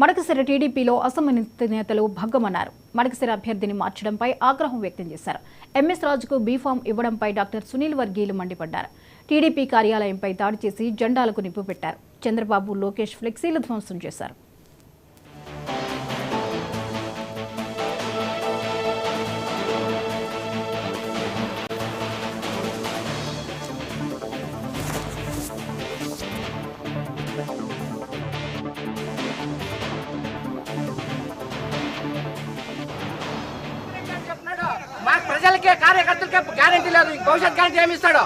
మడకశిర టీడీపీలో అసమ్మతి నేతలు భగ్గమన్నారు. మడకశిర అభ్యర్థిని మార్చడంపై ఆగ్రహం వ్యక్తం చేశారు. ఎంఎస్ రాజుకు బీఫామ్ ఇవ్వడంపై డాక్టర్ సునీల్ వర్గీయులు మండిపడ్డారు. టీడీపీ కార్యాలయంపై దాడి చేసి జెండాలకు నిప్పు పెట్టారు. చంద్రబాబు, లోకేష్ ఫ్లెక్సీలు ధ్వంసం చేశారు. ప్రజలకే కార్యకర్తలకే గ్యారెంటీ లేదు. భవిష్యత్ గ్యారెంటీ ఏమి ఇస్తాడు?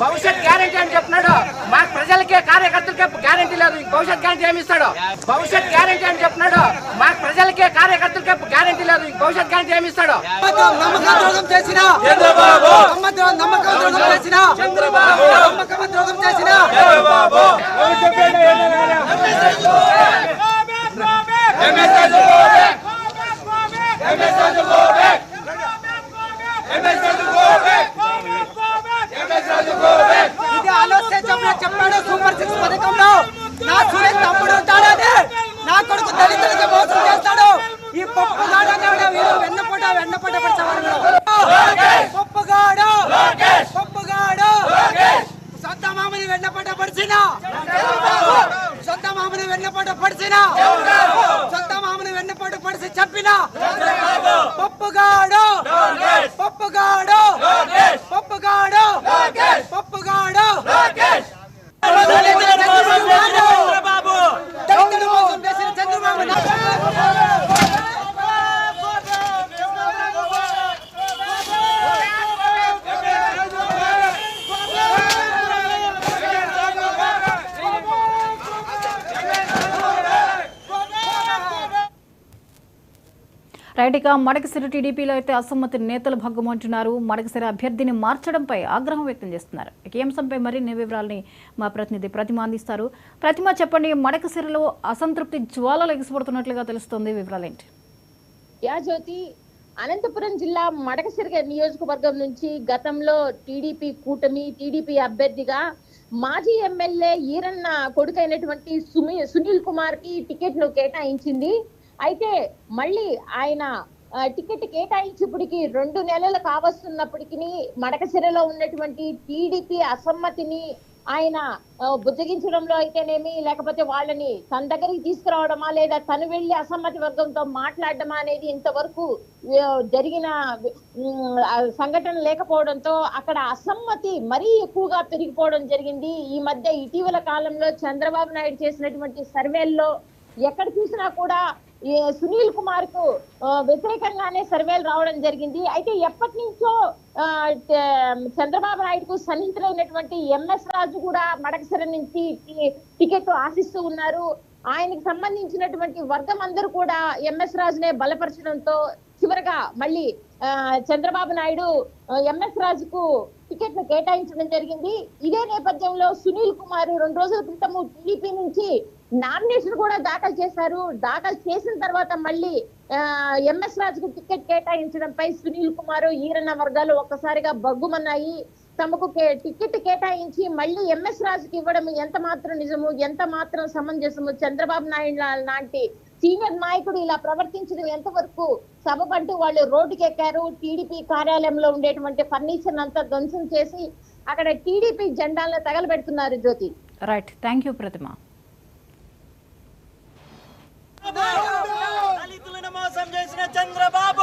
భవిష్యత్ గ్యారెంటీ అని చెప్తున్నాడు. మాకు ప్రజలకే కార్యకర్తలకే గ్యారెంటీ లేదు. భవిష్యత్ గ్యారెంటీ ఏమి ఇస్తాడు? భవిష్యత్ గ్యారెంటీ అని చెప్తున్నాడు. మాకు ప్రజలకే కార్యకర్తలకే గ్యారెంటీ లేదు. భవిష్యత్ గ్యారెంటీ ఏమి ఇస్తాడు? చెప్పాడు సూపర్ 6 పథకంలో నా సురేష్ తమ్ముడు ఉంటాడని నా కొడుకు దళితులకి మోసం చేస్తాడు. ఈ పప్పుగాడు వెన్నపూట పప్పుగాడు సొంత మామని వెన్నపూట పడిచిన సొంత మామని వెన్నపూట పడిచి చెప్పిన పప్పుగాడు రైట్గా మడకశిర టీడీపీలో అయితే అసమ్మతి నేతలు భగ్గమంటున్నారు. మడకశిర అభ్యర్థిని మార్చడంపై ఆగ్రహం వ్యక్తం చేస్తున్నారు. ఈ అంశంపై మరిన్ని వివరాలని మా ప్రతినిధి ప్రతిమ అందిస్తారు. ప్రతిమ, చెప్పండి, మడకశిరలో అసంతృప్తి జ్వాలలు ఎగిసిపడుతున్నట్లుగా తెలుస్తోంది, వివరాలేంటి? జ్యోతి, అనంతపురం జిల్లా మడకశిర నియోజకవర్గం నుంచి గతంలో టీడీపీ అభ్యర్థిగా మాజీ ఎమ్మెల్యే ఈరన్న కొడుకైనటువంటి సునీల్ కుమార్ కి టికెట్ ను కేటాయించింది. అయితే మళ్ళీ ఆయన టికెట్ కేటాయించినప్పటికీ 2 నెలలు కావస్తున్నప్పటికీ మడకశిరలో ఉన్నటువంటి టీడీపీ అసమ్మతిని ఆయన బుజ్జగించడంలో అయితేనేమి, లేకపోతే వాళ్ళని తన దగ్గరికి తీసుకురావడమా లేదా తను వెళ్లి అసమ్మతి వర్గంతో మాట్లాడడమా అనేది ఇంతవరకు జరిగిన సంఘటన లేకపోవడంతో అక్కడ అసమ్మతి మరీ ఎక్కువగా పెరిగిపోవడం జరిగింది. ఈ మధ్య ఇటీవల కాలంలో చంద్రబాబు నాయుడు చేసినటువంటి సర్వేల్లో ఎక్కడ చూసినా కూడా సునీల్ కుమార్ కు వ్యతిరేకంగానే సర్వేలు రావడం జరిగింది. అయితే ఎప్పటి నుంచో చంద్రబాబు నాయుడుకు సన్నిహితులైనటువంటి ఎంఎస్ రాజు కూడా మడకశిర నుంచి టికెట్ ఆశిస్తూ ఉన్నారు. ఆయనకు సంబంధించినటువంటి వర్గం అందరూ కూడా ఎంఎస్ రాజునే బలపరచడంతో చివరగా మళ్ళీ చంద్రబాబు నాయుడు ఎంఎస్ రాజుకు టికెట్ ను కేటాయించడం జరిగింది. ఇదే నేపథ్యంలో సునీల్ కుమార్ 2 రోజుల క్రితము టీడీపీ నుంచి నామినేషన్ కూడా దాఖలు చేశారు. దాఖలు చేసిన తర్వాత మళ్ళీ ఎంఎస్ రాజుకు టికెట్ కేటాయించడంపై సునీల్ కుమార్, ఈరన్న వర్గాలు ఒక్కసారిగా బగ్గుమన్నాయి. తమకు టికెట్ కేటాయించి మళ్ళీ ఎంఎస్ రాజుకి ఇవ్వడం ఎంత మాత్రం నిజము, ఎంత మాత్రం సమంజసము, చంద్రబాబు నాయుడు లాంటి సీనియర్ నాయకుడు ఇలా ప్రవర్తించడం ఎంతవరకు సబబంటూ వాళ్ళు రోడ్డుకి ఎక్కారు. టీడీపీ కార్యాలయంలో ఉండేటువంటి ఫర్నిచర్ అంతా ధ్వంసం చేసి అక్కడ టీడీపీ జెండాలను తగలబెడుతున్నారు. Jyothi, right, thank you Prathima. దళితులను మోసం చేసిన చంద్రబాబు